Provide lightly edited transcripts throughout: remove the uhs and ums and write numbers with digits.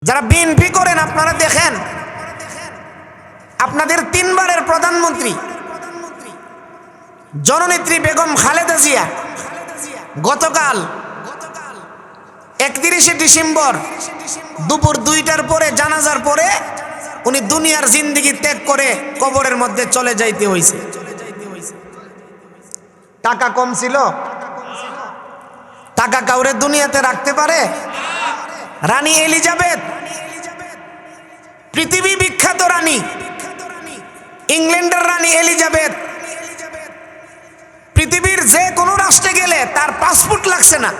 যারা বিএনপি করেন আপনারা দেখেন, আপনাদের 3 বারের প্রধানমন্ত্রী জননেত্রী বেগম খালেদা জিয়া গতকাল 31শে ডিসেম্বর দুপুর 2টার পরে জানাজার পরে উনি দুনিয়ার জিন্দেগি ত্যাগ করে কবরের মধ্যে চলে যাইতে হয়েছে। টাকা কম ছিল? টাকা কাউরে দুনিয়াতে রাখতে পারে? রানী এলিজাবেথ, পৃথিবী বিখ্যাত রানী, ইংল্যান্ডের রানী এলিজাবেথ পৃথিবীর যে কোনো রাষ্ট্রে গেলে তার পাসপোর্ট লাগছে না।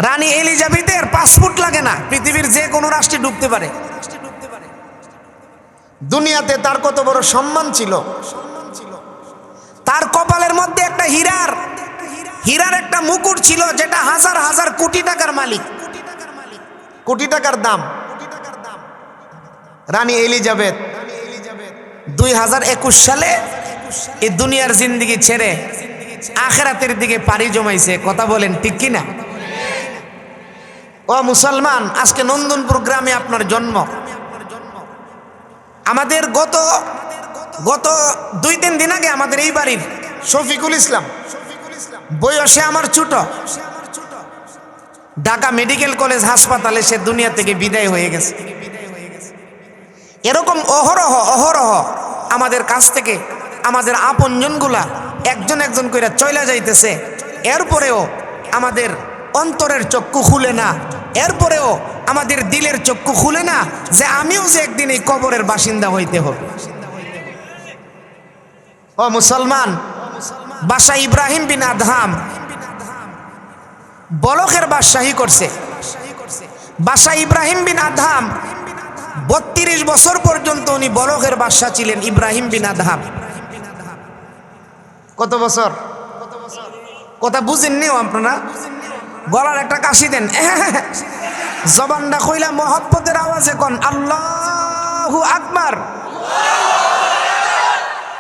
রানী এলিজাবেথের পাসপোর্ট লাগে না, পৃথিবীর যে কোনো রাষ্ট্রে ঢুকতে পারে। দুনিয়াতে তার কত বড় সম্মান ছিল। তার কপালের মধ্যে একটা হীরার একটা মুকুট ছিল, যেটা হাজার হাজার কোটি টাকার মালিক, কোটি টাকার দাম। রানী এলিজাবেথ 2021 সালে এই দুনিয়ার জিন্দেগি ছেড়ে আখিরাতের দিকে পাড়ি জমাইছে। কথা বলেন ঠিক কিনা? ও মুসলমান, আজকে নন্দনপুর গ্রামে আপনার জন্ম। আমাদের গত 2-3 দিন আগে আমাদের এই বাড়ির শফিকুল ইসলাম, বয়সে আমার ছোট, ঢাকা মেডিকেল কলেজ হাসপাতালে সে দুনিয়া থেকে বিদায় হয়ে গেছে। এরকম অহরহ আমাদের কাছ থেকে আমাদের আপনজনগুলা একজন একজন করে চলে যাইতেছে। এরপরেও আমাদের অন্তরের চক্ষু খুলে না, এরপরেও আমাদের দিলের চক্ষু খুলে না যে আমিও যে একদিন এই কবরের বাসিন্দা হইতে হবে। ও মুসলমান, বাদশাহ ইব্রাহিম বিন আদহাম বলখের বাদশাহী করছে। বাদশাহ ইব্রাহিম বিন আদহাম 32 বছর পর্যন্ত উনি বলখের বাদশাহ ছিলেন। ইব্রাহিম বিন আদহাম কত বছর? কথা বুঝেননিও আপনারা? গলার একটা কাশি দেন, জবানটা কইলা মহব্বতের আওয়াজে কোন আল্লাহু আকবার।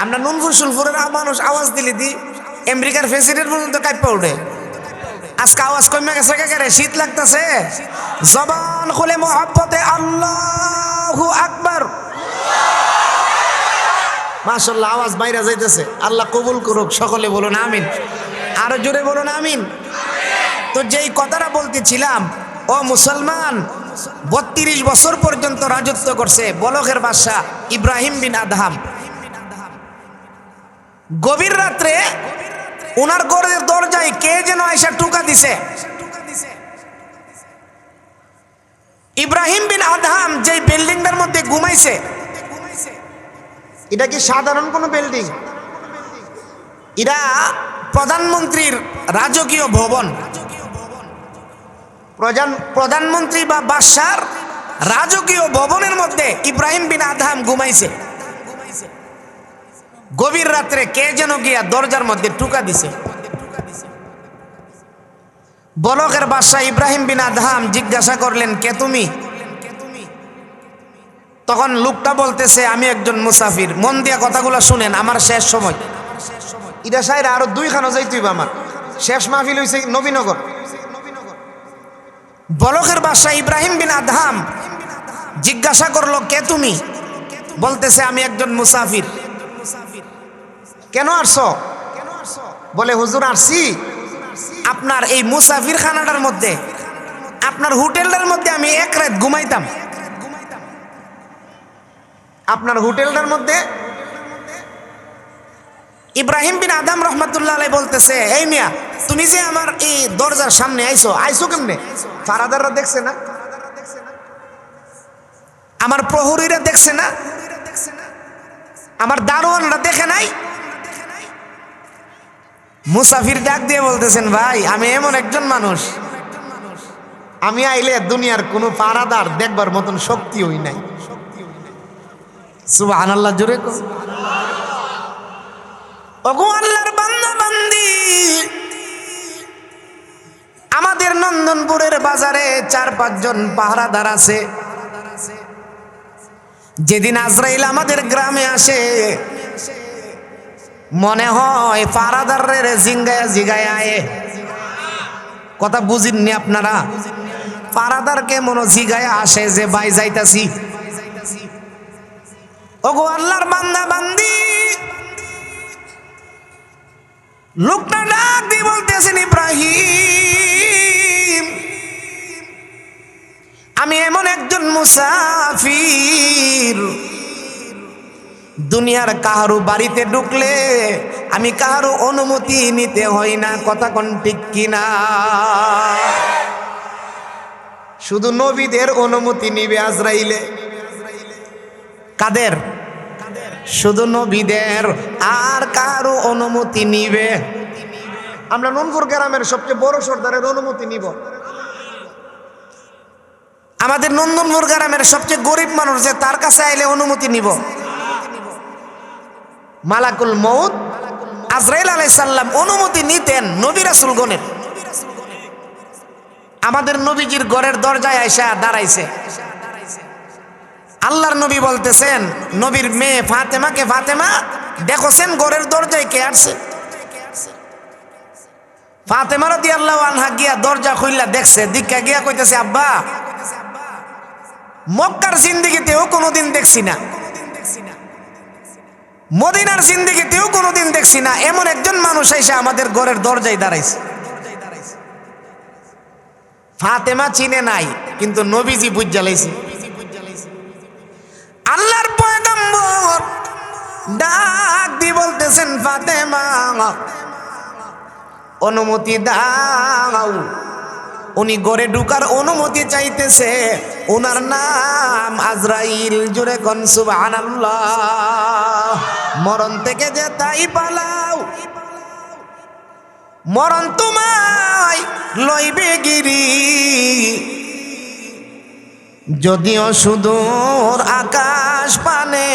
আমরা নুনফুসুলপুরের মানুষ আওয়াজ দিলে দি আমেরিকার প্রেসিডেন্ট পর্যন্ত কাঁপা উঠে। আজকে আওয়াজ কমে গেছে, কে শীত লাগতেছে। জবান খুলে মহব্বতে আল্লাহু আকবার। মাশাআল্লাহ, আওয়াজ বাইরে যাইতেছে। আল্লাহ কবুল করুক, সকলে বলুন আমিন। আরো জোরে বলুন আমিন। তো যেই কথাটা বলতেছিলাম, ও মুসলমান, 32 বছর পর্যন্ত রাজত্ব করছে বলখের বাদশাহ ইব্রাহিম বিন আদহাম। গভীর রাত্রে ওনার ঘরের দরজায় কে যেন আয়সা টুকা দিছে। ইব্রাহিম বিন আদহাম যেই বিল্ডিংটার মধ্যে ঘুমাইছে, এটা কি সাধারণ কোনো বিল্ডিং? এটা প্রধানমন্ত্রীর রাজকীয় ভবন। প্রধানমন্ত্রী বা বাদশার রাজকীয় ভবনের মধ্যে ইব্রাহিম বিন আদহাম ঘুমাইছে। গভীর রাত্রে কে যেন গিয়া দরজার মধ্যে টুকা দিছে। বলখের বাদশাহ ইব্রাহিম বিন আদহাম জিজ্ঞাসা করলেন, কে তুমি? তখন লোকটা বলতেছে, আমি একজন মুসাফির। মন দিয়া কথাগুলো শুনেন, আমার শেষ সময়। ইটা সাইরা আরো 2 খানো যাইতে হইব। আমার শেষ মাহফিল হইছে নবীনগর। বলখের বাদশাহ ইব্রাহিম বিন আদহাম জিজ্ঞাসা করলো, কে তুমি? বলতেছে, আমি একজন মুসাফির। কেন আসছো? বলে, হুজুর আসছি আপনার এই মুসাফির খানাটার মধ্যে, আপনার হোটেলটার মধ্যে আমি 1 রাত ঘুমাইতাম। আপনার হোটেলটার মধ্যে। ইব্রাহিম বিন আদহাম রহমাতুল্লাহ আলাইহি বলতেছে, এই মিয়া, তুমি যে আমার এই দরজার সামনে আইছো কেমনে? ফারাদাররা দেখছে না? আমার প্রহরীরা দেখছে না? আমার দারোয়ানরা দেখে নাই? মুসাফির ডাক দিয়ে বলতেছেন, ভাই, আমি এমন একজন মানুষ, আমি আইলে দুনিয়ার কোনো পাহারাদার দেখবার মতন শক্তি হই নাই। সুবহানাল্লাহ, জোরে কর। ওগো আল্লাহর বান্দা বান্দি, আমাদের নন্দনপুরের বাজারে 4-5 জন পাহারাদার আছে। যেদিন আজরাইল আমাদের গ্রামে আসে, মনে হয় পাহারাদারের জিগায়া আয়ে। কথা বুঝিননি আপনারা? পারাদারকে মনো জিগায় আসে যে ভাই যাইতাছি। ওগো আল্লাহর বান্দা বান্দি, লোকটা ডাক দিয়ে বলতেছেন ইব্রাহিম, আমি এমন একজন মুসাফির, দুনিয়ার কাহারো বাড়িতে ঢুকলে আমি কাহারো অনুমতি নিতে হয় না। কথা কোন ঠিক কিনা? শুধু নবীদের অনুমতি নিবে আজরাইলে। কাদের? শুধু নবীদের, আর কারো অনুমতি নিবে? আমরা নূনপুর গ্রামের সবচেয়ে বড় সর্দারের অনুমতি নিব। আমাদের নন্দনপুর গ্রামের সবচেয়ে গরিব মানুষ যে, তার কাছে আইলে অনুমতি নিব। মালাকুল মউত আজরাইল আলাইহিস সালাম অনুমতি নিতেন নবী রাসূলগণের। আমাদের নবীজির ঘরের দরজায় আয়েশা দাঁড়াইছে। আল্লাহর নবী বলতেছেন নবীর মেয়ে ফাতেমাকে, ফাতেমা দেখোছেন ঘরের দরজায় কে আসছে? ফাতেমা রাদিয়াল্লাহু আনহা গিয়া দরজা খুইলা দেখছে, দিক্কা গিয়া কইতেছে, আব্বা মক্কার জিন্দেগিতেও কোনোদিন দেখছি না, মদিনার জিন্দেগিতেও কোনোদিন দেখছি না এমন একজন মানুষ এসে আমাদের ঘরের দরজায় দাঁড়াইছে। ফাতেমা চিনে নাই, কিন্তু নবীজি বুঝা লাইছে। আল্লাহর পয়গম্বর ডাক দিয়ে বলতেছেন, ফাতেমা অনুমতি দাও। উনি ঘরে ঢুকার অনুমতি চাইতেছে, ওনার নাম আজরাইল। জোরে কোন সুবহানাল্লাহ। মরণ থেকে যে তাই পালাও, মরণ তোমায় লইবে গিরি, যদিও সুদূর আকাশ পানে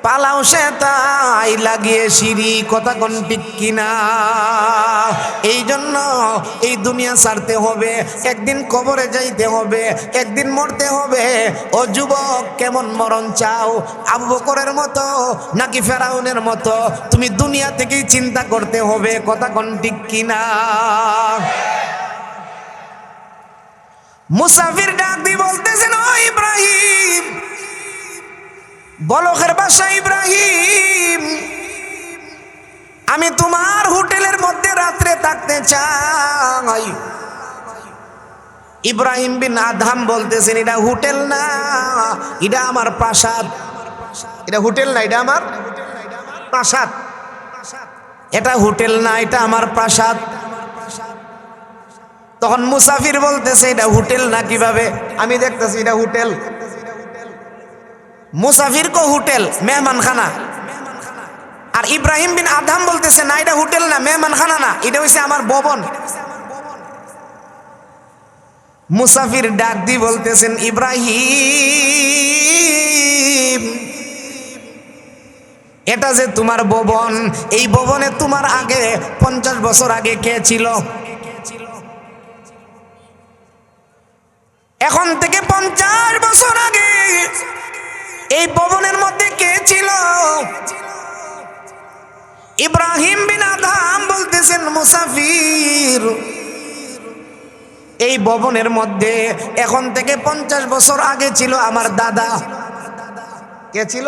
পালাও সে তাই লাগিয়ে সিঁড়ি। কথা কোন ঠিক কিনা? এই জন্য এই দুনিয়া ছাড়তে হবে, একদিন কবরে যাইতে হবে, একদিন মরতে হবে। ও যুবক, কেমন মরণ চাও? আবু বকরের মতো নাকি ফেরাউনের মতো? তুমি দুনিয়া থেকেই চিন্তা করতে হবে। কথা কোন ঠিক কিনা? মুসাফির ডাক দিয়ে বলতেছেন, ও ইব্রাহিম, বলখের বাসা ইব্রাহিম, আমি তোমার হোটেলের মধ্যে রাত্রে থাকতে চাই। ইব্রাহিম বিন আদহাম বলতেছেন, এটা হোটেল না, এটা আমার প্রাসাদ। এটা হোটেল না, এটা আমার প্রাসাদ। এটা হোটেল না, এটা আমার প্রাসাদ। তখন মুসাফির বলতেছে, এটা হোটেল না কিভাবে? আমি দেখতেছি এটা হোটেল। মুসাফির কো হোটেল, মেহমানখানা। আর ইব্রাহিম বিন আদহাম বলতেছে, না এটা হোটেল না, মেহমানখানা না, এটা হইছে আমার ভবন। মুসাফির ডাক দিয়ে বলতেছেন, ইব্রাহিম, এটা যে তোমার ভবন, এই ভবনে তোমার আগে 50 বছর আগে কে ছিল? এখন থেকে 50 বছর আগে এই ভবনের মধ্যে কে ছিল? ইব্রাহিম বিন আদহাম বলতেছেন, মুসাফির, এই ভবনের মধ্যে এখন থেকে 50 বছর আগে ছিল আমার দাদা। কে ছিল?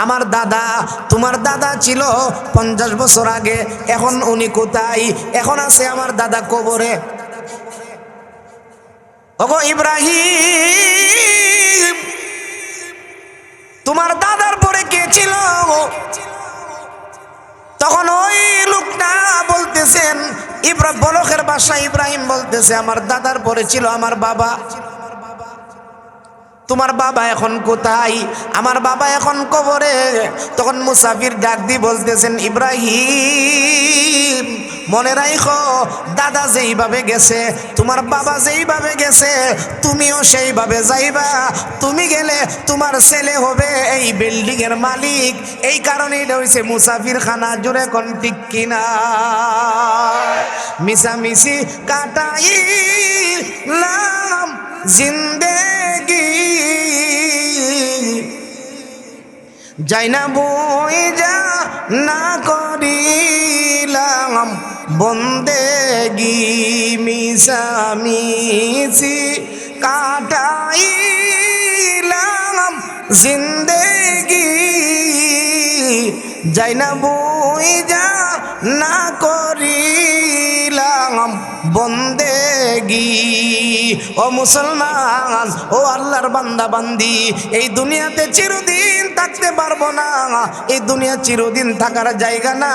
আমার দাদা। তোমার দাদা ছিল 50 বছর আগে, এখন উনি কোথায়? এখন আছে আমার দাদা কবরে। ওগো ইব্রাহিম, তোমার দাদার পরে কে ছিল? তখন ওই লোকটা বলতেছেন, বলখের বাসা ইব্রাহিম বলতেছে, আমার দাদার পরে ছিল আমার বাবা। তোমার বাবা এখন কোথায়? আমার বাবা এখন কবরে। তখন মুসাফির ডাক দিয়ে বলতেছেন, ইব্রাহিম, মনে রাখো, দাদা যেইভাবে গেছে, তোমার বাবা যেইভাবে গেছে, তুমিও সেইভাবে যাইবা। তুমি গেলে তোমার ছেলে হবে এই বিল্ডিং এর মালিক। এই কারণে এটা হইছে মুসাফির খানা। জোরে কোন ঠিক কিনা? মিশামিশি কাটাইলাম জিন্দেগি, যাই না বই যা না করিলাম বন্দেগি। মিছামিছি কাটাইলাম জিন্দেগি যাই না বুঝা না করিলাম বন্দেগি। ও মুসলমান, ও আল্লাহর বান্দা বান্দি, এই দুনিয়াতে চিরদিন থাকতে পারবো না, এই দুনিয়া চিরদিন থাকার জায়গা না।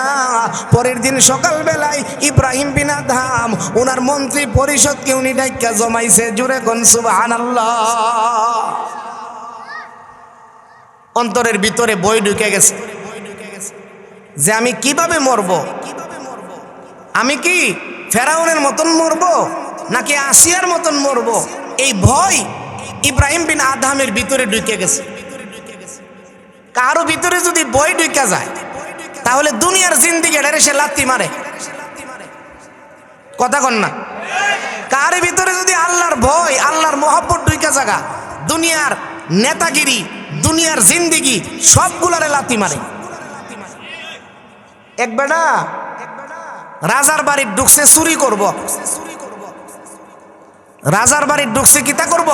পরের দিন সকালবেলায় ইব্রাহিম বিন আদহাম ওনার মন্ত্রী পরিষদকে উনি ডাইকা জমাইছে। জুড়ে কোন সুবহানাল্লাহ। অন্তরের ভিতরে বই ঢুকে গেছে যে আমি কিভাবে মরব, আমি কি ফেরাউনের মতন মরব নাকি আসিয়ার মতন মরব, এই ভয় ইব্রাহিম বিন আদহামের ভিতরে ঢুকে গেছে। কারো ভিতরে যদি বই ঢুকে যায় তাহলে দুনিয়ার জিন্দিগিটারে সে লাত্তি মারে। কথা কন না? কার ভিতরে যদি আল্লাহর ভয়, আল্লাহর মহব্বত ঢুকে জায়গা, দুনিয়ার নেতাগিরি, দুনিয়ার জিন্দিগি সবগুলারে লাত্তি মারে। এক বেটা রাজার বাড়ির ঢুকছে চুরি করব, রাজার বাড়ির ঢুকছে কিতা করব,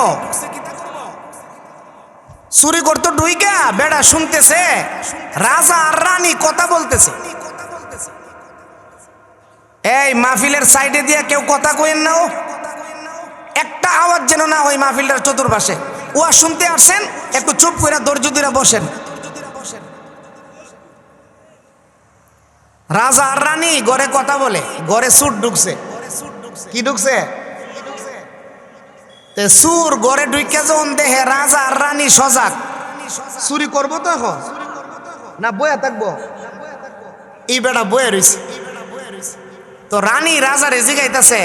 চুরি করতো। ঢুইকা বেটা শুনতেছে রাজা আর রানী কথা বলতেছে। এই মাহফিলের সাইডে দিয়ে কেউ কথা কইেন না, একটা আওয়াজ যেন না হয় মাহফিলটার চতুর্পাশে। ওয়া শুনতে আসছেন, একটু চুপ করে ধৈর্য ধরে বসেন। রাজা আর রানী ঘরে কথা বলে, ঘরে সুর ঢুকছে। কি ঢুকছে? সুর ঘরে ঢুকে যখন দেখে রাজা আর রানী সজাগ, চুরি করবো তো এখন না বয়া থাকবো? এই বেটা বয়ে রয়েছে। তো রানী রাজারে জিগাইতেছে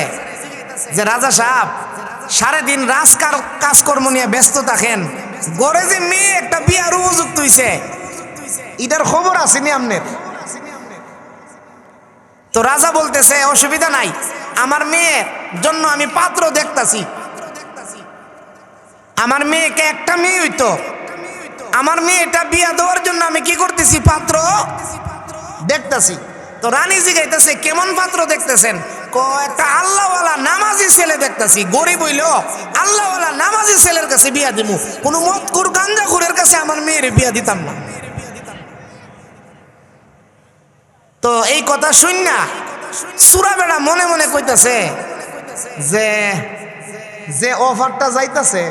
যে রাজা সাহেব সারাদিন কাজকর্ম নিয়ে ব্যস্ত থাকেন, ঘরে যে মেয়ে একটা বিয়ার উপযুক্ত হইছে, এটার খবর আসেনি আপনার? তো রাজা বলতেছে অসুবিধা নাই, আমার মেয়ের জন্য আমি পাত্র দেখতাছি। আমার মেয়েকে একটা মেয়ে হইতো, আমার মেয়েটা বিয়া দেওয়ার জন্য আমি কি করতেছি, পাত্র দেখতাছি। তো রানী জিগাইতেছে কেমন পাত্র দেখতেছেন? একটা আল্লাহওয়ালা নামাজি ছেলে দেখতাছি। গরিব হইল আল্লাহওয়ালা নামাজি ছেলের কাছে বিয়া দিব, কোন মদখোর গাঞ্জাখোরের কাছে আমার মেয়ের বিয়া দিতাম না। তো এই কথা শুন না সুরা বেড়া মনে মনে কইতাছে যে যে অফারটা যাইতাছে,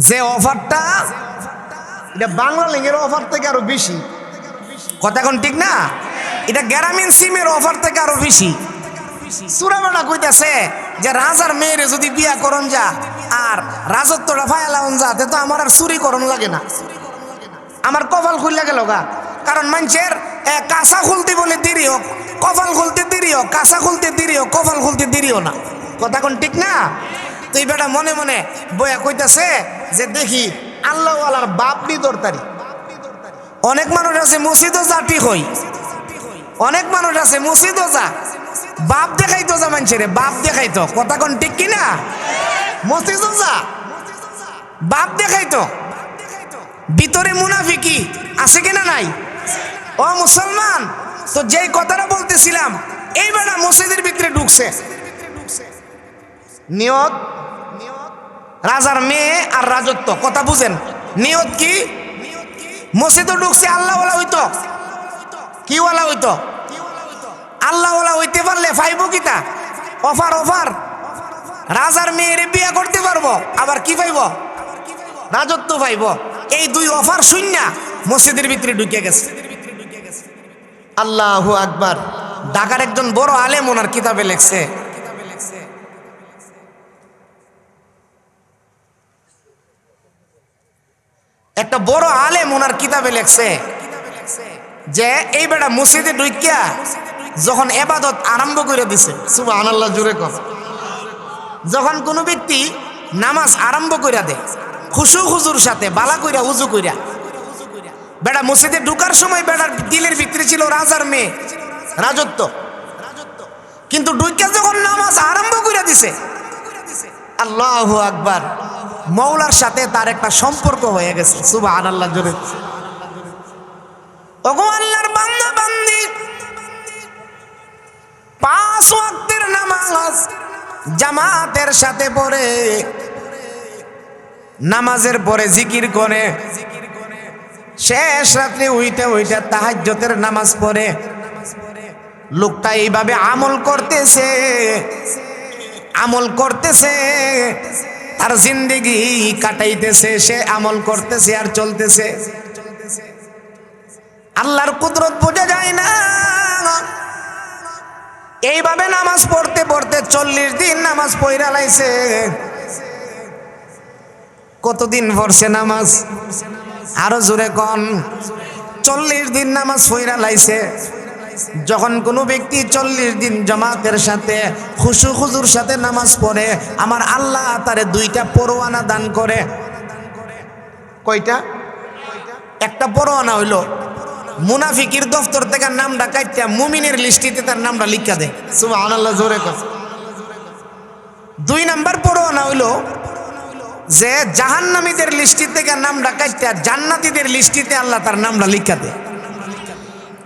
যে অফারটা, এটা বাংলা লিঙ্গের অফার থেকে আরো বেশি। কথা কোন ঠিক না? এটা গ্রামীণ সিমের অফার থেকে আরো বেশি। সুরা বেড়া কইতাছে যে রাজার মেয়েরে যদি বিয়া করন যা আর রাজত্বটা ফায়ালাউন যা, তো আমার আর চুরি করন লাগে না, আমার কপাল খুললে গেল গা। কারণ মানুষের কাঁচা খুলতে বলে দেরি হোক, কপাল খুলতে দেরি হোক, কাঁচা খুলতে দেরি হোক, কপাল খুলতে দেরিও না। কথা কোন ঠিক না? তো এই বেটা মনে মনে বয়া কইতাছে যে দেখি আল্লাহওয়ালার বাপ নি দরতারি। অনেক মানুষ আছে মসজিদও যা ঠিক হই, অনেক মানুষ আছে মসজিদও যা বাপ দেখাইতো, যা মানুষের বাপ দেখাইতো। কথা কোন ঠিক কিনা? মসজিদও যা বাপ দেখাইতো, ভিতরে মুনাফিকি আছে কিনা নাই? ও মুসলমান, তো যেই কথাটা বলতেছিলাম, এই বেটা মসজিদের ভিতরে ঢুকছে। নিয়ত রাজার মেয়ে আর রাজত্ব, কথা বুঝেন? নিয়ত কি? মসজিদও ঢুকছে আল্লাহওয়ালা হইতো। কি ওয়ালা হইতো? আল্লাহওয়ালা হইতে পারলে ফাইব কিতা? অফার। অফার রাজার মেয়েরে বিয়ে করতে পারবো, আবার কি পাইব? রাজত্ব পাইব। এই দুই অফার শূন্য মসজিদের ভিতরে ঢুকে গেছে। আল্লাহু আকবার। ঢাকার একজন বড় আলেম ওনার কিতাবে লেখছে, একটা বড় আলেম ওনার কিতাবে লেখছে যে এই বেটা মসজিদে ঢুকিয়া যখন ইবাদত আরম্ভ করে দিছে, সুবহানাল্লাহ জুড়ে কর, যখন কোনো ব্যক্তি নামাজ আরম্ভ করে দেয় খুশু খুজুর সাথে বালা কইরা উজু কইরা, বেটা মসজিদে ঢুকার সময় বেটার দিলের ভিতরে ছিল রাজার মেয়ে, রাজত্ব। কিন্তু ঢুকিয়া যখন নামাজ আরম্ভ করে দিছে, আল্লাহু আকবার, মৌলার সাথে তার একটা সম্পর্ক হয়ে গেছে। সুবহানাল্লাহ জোরে। ওগো আল্লাহর বান্দা বান্দি, 5 ওয়াক্তের নামাজ জামাতের সাথে পড়ে, নামাজের পরে জিকির করে, শেষ রাত্রে উইটা তাহাজ্জুদের নামাজ পড়ে। লোকটা এইভাবে আমল করতেছে, তার জিন্দেগি কাটাইতেছে, সে আমল করতেছে আর চলতেছে। আল্লাহর কুদরত বোঝা যায় না। এইভাবে নামাজ পড়তে 40 দিন নামাজ পড়া লাইছে। কতদিন পড়ছে নামাজ? আরো জোরে কোন। 40 দিন নামাজ পড়া লাইছে। যখন কোনো ব্যক্তি 40 দিন জামাতের সাথে খুশু খুজুর সাথে নামাজ পড়ে, আমার আল্লাহ তারে 2টা পরোয়ানা দান করে। কয়টা? একটা পরোয়ানা হইল মুনাফিকের দফতর থেকে নামটা কাটতে মুমিনের লিস্টিতে তার নামটা লিখা দেয়। সুবহানাল্লাহ, জোরে কর। 2 নাম্বার পরোয়ানা হইল যে জাহান্নামীদের লিস্টি থেকে নামটা কাটতে জান্নাতীদের লিস্টিতে আল্লাহ তার নামটা লিখা দেয়।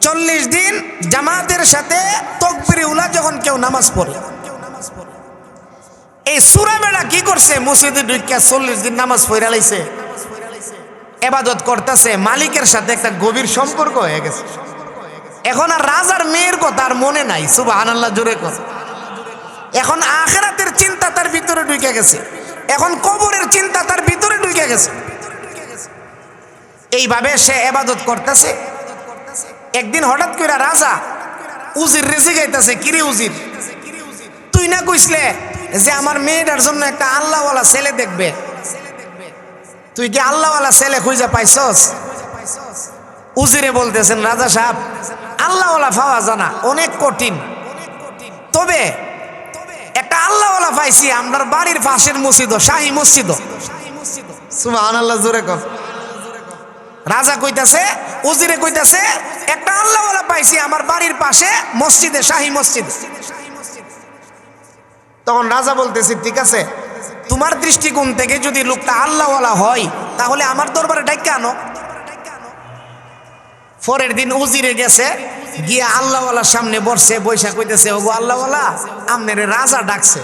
40 দিন জামাতের সাথে তাকবীরে উলা যখন কেউ নামাজ পড়ে, এই সূরা বেড়া কি করছে? মসজিদে ঢুকে 40 দিন নামাজ পড়া লাইছে, ইবাদত করতেছে, মালিকের সাথে একটা গভীর সম্পর্ক হয়ে গেছে। এখন আর রাজার মেয়ের কথা আর মনে নাই। সুবহানাল্লাহ, জোরে কর। এখন আখিরাতের চিন্তা তার ভিতরে ঢুকে গেছে, এখন কবরের চিন্তা তার ভিতরে ঢুকে গেছে। এইভাবে সে ইবাদত করতেছে। একদিন হঠাৎ করে রাজা উজির রেজে গাইতেছে, কিরে উজির, তুই না কইসলে যে আমার মেয়েটার জন্য একটা আল্লাহওয়ালা ছেলে দেখবে, তুই কি আল্লাহওয়ালা ছেলে খুঁজে পাইছস? উজিরে বলতেছেন, রাজা সাহেব, আল্লাহওয়ালা পাওয়া জানা অনেক কঠিন, তবে একটা আল্লাহওয়ালা পাইছি আমার বাড়ির পাশের মসজিদ, শাহী মসজিদ। সুবহানাল্লাহ, জোরে কর। রাজা কইতাছে, উজিরে কইতাছে, একটা আল্লাহওয়ালা পাইছি আমার বাড়ির পাশে মসজিদে, শাহী মসজিদ। তখন রাজা বলতেছে, ঠিক আছে, তোমার দৃষ্টিকোণ থেকে যদি লোকটা আল্লাহওয়ালা হয় তাহলে আমার দরবারে ডাইকা আনো। পরের দিন উজিরে গেছে, গিয়া আল্লাহওয়ালার সামনে বসছে, বৈশা কইতেছে, ওগো আল্লাহওয়ালা, আমনেরে রাজা ডাকছে,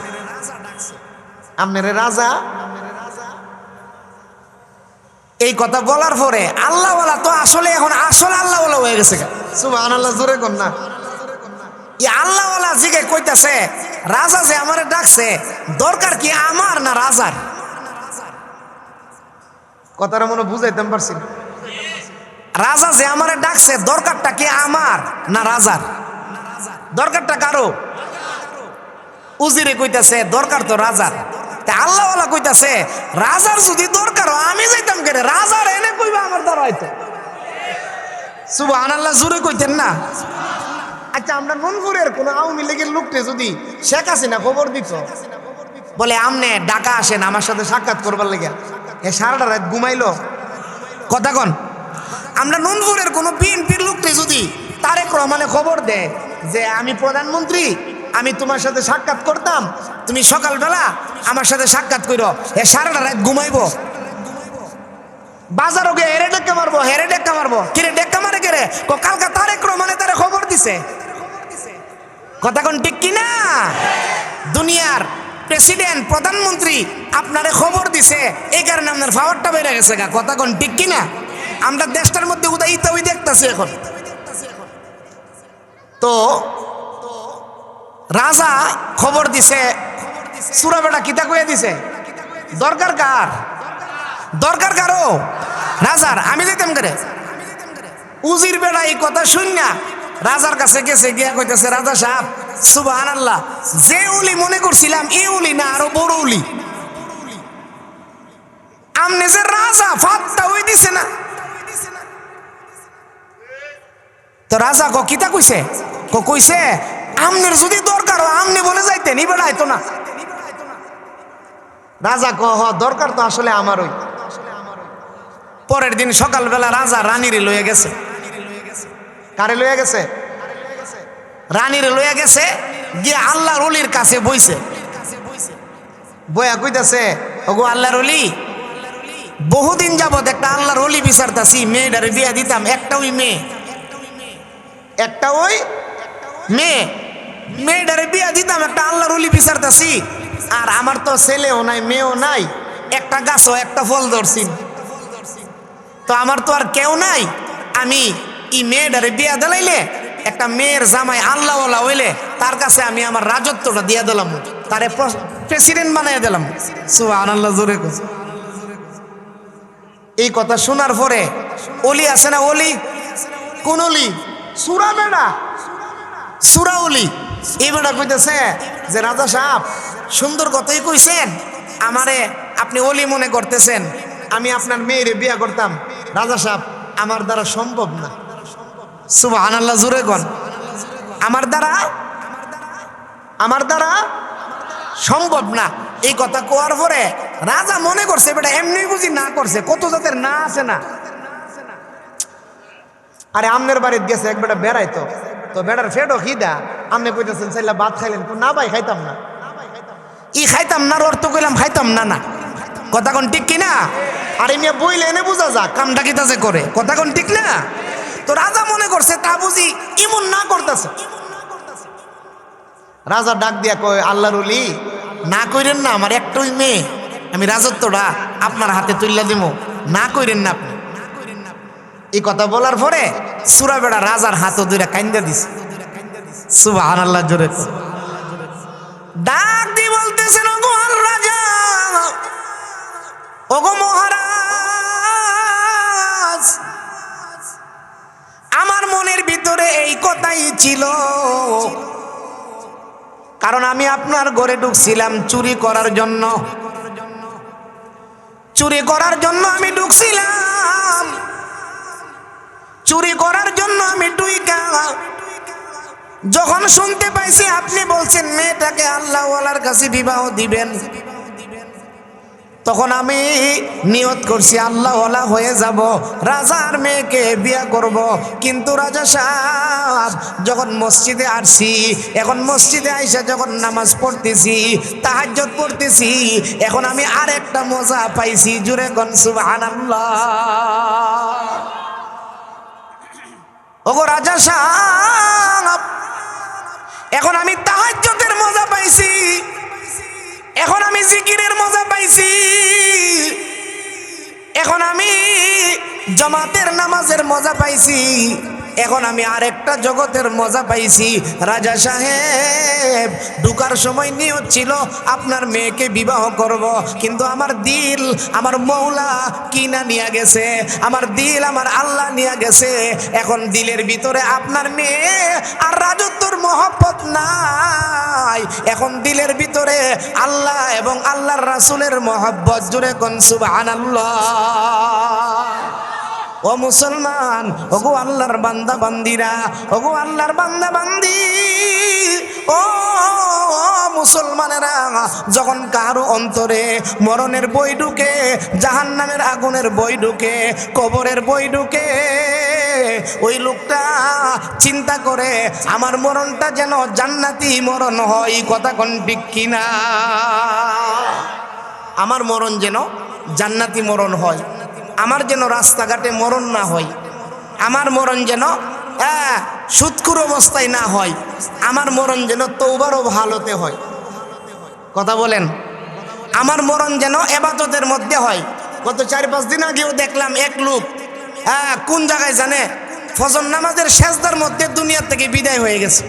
আমনেরে রাজা। এই কথা বলার পরে আল্লাহওয়ালা তো আসলে এখন আসল আল্লাহওয়ালা হয়ে গেছে। সুবহানাল্লাহ, জোরে কর না। এই আল্লাহওয়ালা জিগে কইতাছে, রাজা যে আমারে ডাকছে, দরকার কি আমার না রাজার? কথাটা মনে বুঝাইতাম পারছি। রাজা যে আমারে ডাকছে, দরকারটা কি আমার না রাজার? দরকারটা কারো? উজিরে কইতাছে, দরকার তো রাজার। আল্লাহওয়ালা কইতাছে, রাজার যদি দরকার আমি যাইতাম কেন? রাজার এনে কইবা আমার দ্বারা হয়তো। সুবহানাল্লাহ, জোরে কইতেন না। আচ্ছা, আমরা ননপুরের কোন আওয়ামী লীগের লোককে যদি শেখ হাসিনা খবর দিত, বলে আমনে ঢাকা আসেন আমার সাথে সাক্ষাৎ করবার লেগে, এ সারাটা রাত ঘুমাইলো, কথা কন। আমরা ননপুরের কোন বিএনপির লোককে যদি তারেক রহমানে খবর দেয় যে আমি প্রধানমন্ত্রী, আমি তোমার সাথে সাক্ষাৎ করতাম, তুমি সকালবেলা আমার সাথে সাক্ষাৎ করো, এ সারাটা রাত ঘুমাইবো। বাজারও গিয়ে হেরে ডেক্কা মারবো, হেরে ডেক্কা মারবো। কিরে ডেক্কা মারে কে রে? কালকা তারেক রহমানে তারে খবর দিছে, কথা কোন ঠিক কিনা? দুনিয়ার প্রেসিডেন্ট, প্রধানমন্ত্রী আপনারে খবর দিছে, এই কারণে আপনার পাওয়ারটা বেড়ে গেছে, কথা কোন ঠিক কিনা? আমরা দেশটার মধ্যে উদাইতে ওই দেখতেছি এখন। তো রাজা খবর দিছে, সুরা বেটা কিতা কইয়া দিছে, দরকার কার? দরকার কারো? রাজার। আমি যেতাম করে। উজির বেড়া এই কথা শুননা রাজার কাছে গেছে, গিয়া কইতেছে, রাজা সাহেব, সুবহানাল্লাহ, যে উলি মনে করছিলাম এই উলি না, আরো বড় উলি। আমনে যে রাজা, ফাত্তা হই দিছে না। তো রাজা কিতা কইছে? কইছে, আমনের যদি দরকার হয় আমনে বলে যাইতেন, এই বেড়া আইতো না। রাজা দরকার তো আসলে আমারই। পরের দিন সকালবেলা রাজা রানীরে লইয়া গেছে। কারে লইয়া গেছে? রানীরে লইয়া গেছে, গিয়ে আল্লাহর ওলির কাছে বইছে। বইয়া কইতাছে, ওগো আল্লাহর ওলি, বহুদিন যাবত একটা আল্লাহর ওলি বিচারতাছি, মেয়েটারে বিয়া দিতাম, একটা ওই মেয়ে, একটা ওই মেয়ে, মেয়েটারে বিয়া দিতাম, একটা আল্লাহর ওলি বিচারতাছি, আর আমার তো ছেলেও নাই মেয়েও নাই, একটা গাছও একটা ফল ধরছি, তো আমার তো আর কেউ নাই। আমি এই মেয়েটারে বিয়া দিলাইলে একটা মেয়ের জামাই আল্লাহওয়ালা হইলে তার কাছে আমি আমার রাজত্বটা দিয়া দিলাম, তারে প্রেসিডেন্ট বানাইয়া দিলাম। সুবহানাল্লাহ, জোরে কর। এই কথা শোনার পরে অলি আছে না, অলি, কোন অলি? সুরা বেড়া, সুরা অলি। এই বেড়া কইতেছে যে রাজা সাহেব সুন্দর কথাই কইছেন, আমারে আপনি অলি মনে করতেছেন, আমি আপনার মেয়েরে বিয়া করতাম। রাজা সাহেব আমার দ্বারা সম্ভব না। সুবহানাল্লাহ, জোরে কর। আমার দ্বারা সম্ভব না। এই কথা কোয়ার পরে রাজা মনে করছে বেটা এমনি বুঝি না করছে, কত জাতের না আছে না। আরে আমনের বাড়িতে গেছে এক বেটা বেড়াইতো, তো বেটার ফেটও খিদা, আমনে কইতেছেন চাইলা ভাত খাইলেন? না ভাই খাইতাম না। ই খাইতাম না অর্থ কইলাম খাইতাম না, না কথা কোন ঠিক কিনা? আর এমনি বইলে এনে বোঝা যাক কামটা কিতাছে করে, কথা কোন ঠিক না? তো রাজা মনে করছে তা বুঝি ইমন না করতেছে। রাজা ডাক দিয়া কয়, আল্লাহর ওলি না কইরেন না, আমার একটাই মেয়ে, আমি রাজত্বটা আপনার হাতে তুইলা দিব, না কইরেন না আপনি। এই কথা বলার পরে সুরা বেড়া রাজার হাতও দুইটা কাইন্দা দিছে। সুবহানাল্লাহ, জোরে ডাক দিয়ে বলতেছেন, ওগো আল রাজা, ওগো মহারাজ, আমার মনের ভিতরে এই কথাই ছিল, কারণ আমি আপনার ঘরে ঢুকছিলাম চুরি করার জন্য, চুরি করার জন্য আমি ঢুকছিলাম, চুরি করার জন্য আমি ঢুইকা যখন শুনতে পাইছি আপনি বলছেন মেয়েটাকে আল্লাহওয়ালার কাছে বিবাহ দিবেন, তখন আমি নিয়ত করছি আল্লাহওয়ালা হয়ে যাব, রাজার মেয়েকে বিয়া করব। কিন্তু রাজা সাহেব যখন মসজিদে আসছি, এখন মসজিদে আইসা যখন নামাজ পড়তেছি, তাহাজ্জুদ পড়তেছি, এখন আমি আরেকটা মজা পাইছি, জুরে কোন সুবহানাল্লাহ। ওগো রাজা সাহেব, এখন আমি তাহাজ্জুদের মজা পাইছি, এখন আমি জিকিরের মজা পাইছি, এখন আমি জামাতের নামাজের মজা পাইছি, এখন আমি আরেকটা জগতের মজা পাইছি। রাজা সাহেব ঢুকার সময় নিয়ত ছিল আপনার মেয়েকে বিবাহ করব, কিন্তু আমার দিল আমার মৌলা কিনা নিয়ে গেছে, আমার দিল আমার আল্লাহ নিয়ে গেছে। এখন দিলের ভিতরে আপনার মেয়ে আর রাজত্বর মহব্বত নাই, এখন দিলের ভিতরে আল্লাহ এবং আল্লাহর রাসূলের মহব্বত। জুড়ে কোন সুবহানাল্লাহ। ও মুসলমান, ওগো আল্লাহর বান্দা বান্দিরা, ওগো আল্লাহর বান্দা বান্দি, ও মুসলমানেরা, যখন কারো অন্তরে মরণের বই ঢুকে, জাহান্নামের আগুনের বই ঢুকে, কবরের বই ঢুকে, ওই লোকটা চিন্তা করে আমার মরণটা যেন জান্নাতি মরণ হয়, কথা কোন ঠিক কিনা? আমার মরণ যেন জান্নাতি মরণ হয়, আমার যেন রাস্তাঘাটে মরণ না হয়, আমার মরণ যেন সুৎখুর অবস্থায় না হয়, আমার মরণ যেন তওবারও ভালোতে হয়, কথা বলেন, আমার মরণ যেন ইবাদতের মধ্যে হয়। গত 4-5 দিন আগেও দেখলাম এক লোক কোন জায়গায় জানে, ফজর নামাজের সেজদার মধ্যে দুনিয়া থেকে বিদায় হয়ে গেছে।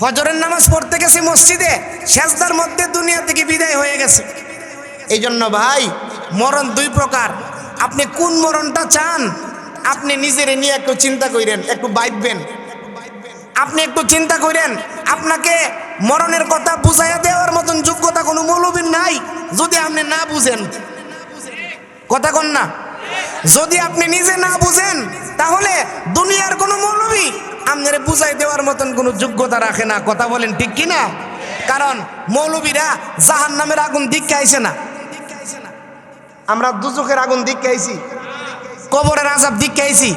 ফজরের নামাজ পড়তে গেছে মসজিদে, সেজদার মধ্যে দুনিয়া থেকে বিদায় হয়ে গেছে। এই জন্য ভাই, মরণ দুই প্রকার, আপনি কোন মরণটা চান আপনি নিজের নিয়ে একটু চিন্তা করেন, একটু ভাববেন, আপনি একটু চিন্তা করেন। আপনাকে মরণের কথা বুঝাইয়া দেওয়ার মতন যোগ্যতা কোনো মৌলবীর নাই যদি আপনি না বুঝেন, কথা কন না। যদি আপনি নিজে না বুঝেন তাহলে দুনিয়ার কোনো মৌলবী আপনারে বুঝাই দেওয়ার মতন কোনো যোগ্যতা রাখে না, কথা বলেন ঠিক কিনা? কারণ মৌলবীরা জাহান্নামের আগুন দীক্ষা আইছে না, আমরা দুজখের আগুন দীক্ষা আইছি, কবরের আযাব দীক্ষা আইছি।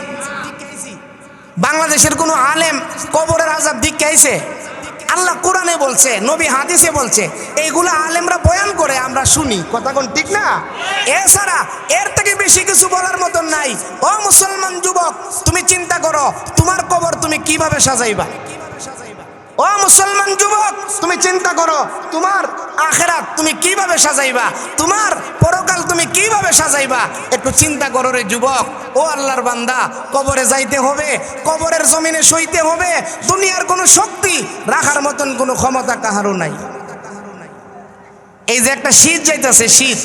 বাংলাদেশের কোনো আলেম কবরের আযাব দীক্ষা আইছে? আল্লাহ কোরআনে বলছে, নবী হাদিসে বলছে, এইগুলো আলেমরা বয়ান করে আমরা শুনি, কথা কোন ঠিক না? এছাড়া এর থেকে বেশি কিছু বলার মতন নাই। ও মুসলমান যুবক, তুমি চিন্তা করো তোমার কবর তুমি কিভাবে সাজাইবা, ও মুসলমান যুবক, তুমি চিন্তা করো তোমার আখিরাত তুমি কিভাবে সাজাইবা, তোমার পরকাল তুমি কিভাবে সাজাইবা। একটু চিন্তা করো রে যুবক। ও আল্লাহর বান্দা, কবরে যাইতে হবে, কবরের জমিনে সইতে হবে। দুনিয়ার কোনো শক্তি রাখার মতন কোনো ক্ষমতা কাহারও নাই। এই যে একটা শীত যাইতেছে, শীত,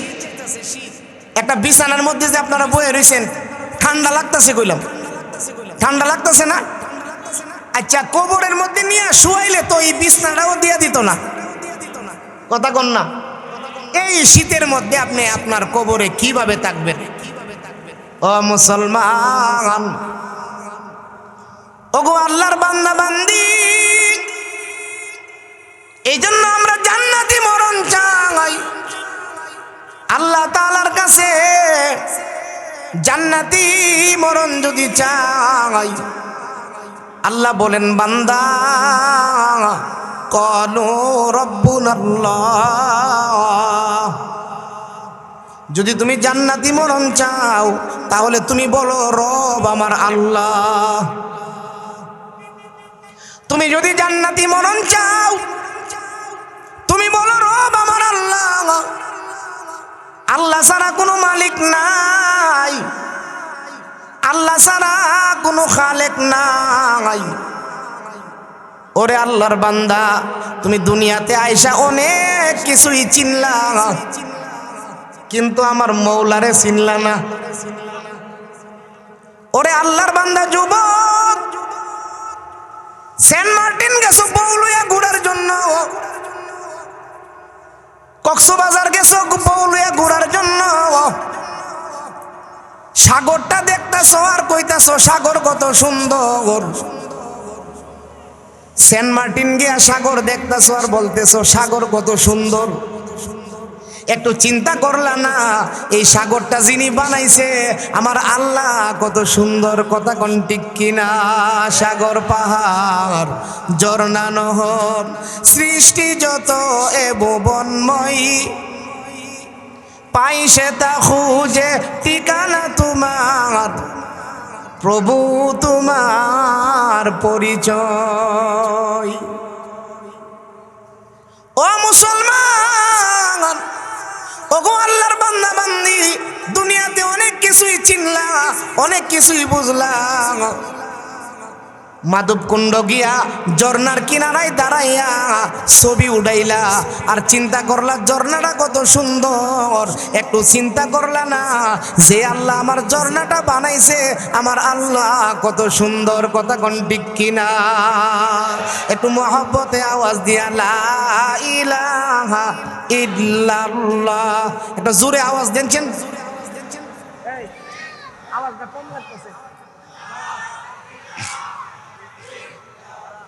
একটা বিছানার মধ্যে যে আপনারা বয়ে রয়েছেন, ঠান্ডা লাগতেছে, কইলাম ঠান্ডা লাগতেছে না? আচ্ছা, কবরের মধ্যে নিয়ে শুয়াইলে তো এই বিছনাটাও দিয়া দিত না, কথা কন না? এই শীতের মধ্যে আপনি আপনার কবরে কিভাবে থাকবেন? ও মুসলমান, ওগো আল্লাহর বান্দা বান্দি, এই জন্য আমরা জান্নাতি মরণ চাই আল্লাহ তাআলার কাছে। জান্নাতি মরণ যদি চাই, আল্লাহ বলেন বান্দা ক্বালু রাব্বুনাল্লাহ, যদি তুমি জান্নাতি মরণ চাও তাহলে তুমি বলো রব আমার আল্লাহ। তুমি যদি জান্নাতি মরণ চাও তুমি বলো রব আমার আল্লাহ। আল্লাহ ছাড়া কোনো মালিক নাই, আল্লাহ ছাড়া কোনো খালেক নাই। ওরে আল্লাহর বান্দা, তুমি দুনিয়াতে আইসা অনেক কিছুই চিনলা, কিন্তু আমার মৌলারে চিনলা না। ওরে আল্লাহর বান্দা যুবক, সেন্ট মার্টিন গেছো বউ লইয়া ঘোরার জন্য, কক্সবাজার গেছো বউ লইয়া ঘোরার জন্য, সাগরটা দেখতেছো আর কইতাছো সাগর কত সুন্দর। সেন্ট মার্টিন গিয়া সাগর দেখতেছো আর বলতেছো সাগর কত সুন্দর। একটু চিন্তা করলা না, এই সাগরটা যিনি বানাইছে আমার আল্লাহ কত সুন্দর, কথা কোন ঠিক কিনা? সাগর পাহাড় ঝর্ণা নহর সৃষ্টি যত এ ভুবনময়ী, পাইছে তা খুঁজে ঠিকানা তোমার, প্রভু তোমার পরিচয়। ও মুসলমান, ওগো আল্লাহর বান্দা বান্দি, দুনিয়াতে অনেক কিছুই চিনলা, অনেক কিছুই বুঝলা। মাধবকুণ্ড গিয়া ঝর্ণার কিনারায় দাঁড়াইয়া ছবি উড়াইলা আর চিন্তা করলা ঝর্ণাটা কত সুন্দর। একটু চিন্তা করলা না, যে আল্লাহ আমার ঝর্ণাটা বানাইছে আমার আল্লাহ কত সুন্দর, কথা কোন ঠিক কিনা? একটু মহব্বতে আওয়াজ দিয়া লা ইলাহা ইল্লাল্লাহ, একটা জোরে আওয়াজ দেনছেন, আওয়াজটা কম লাগতেছে।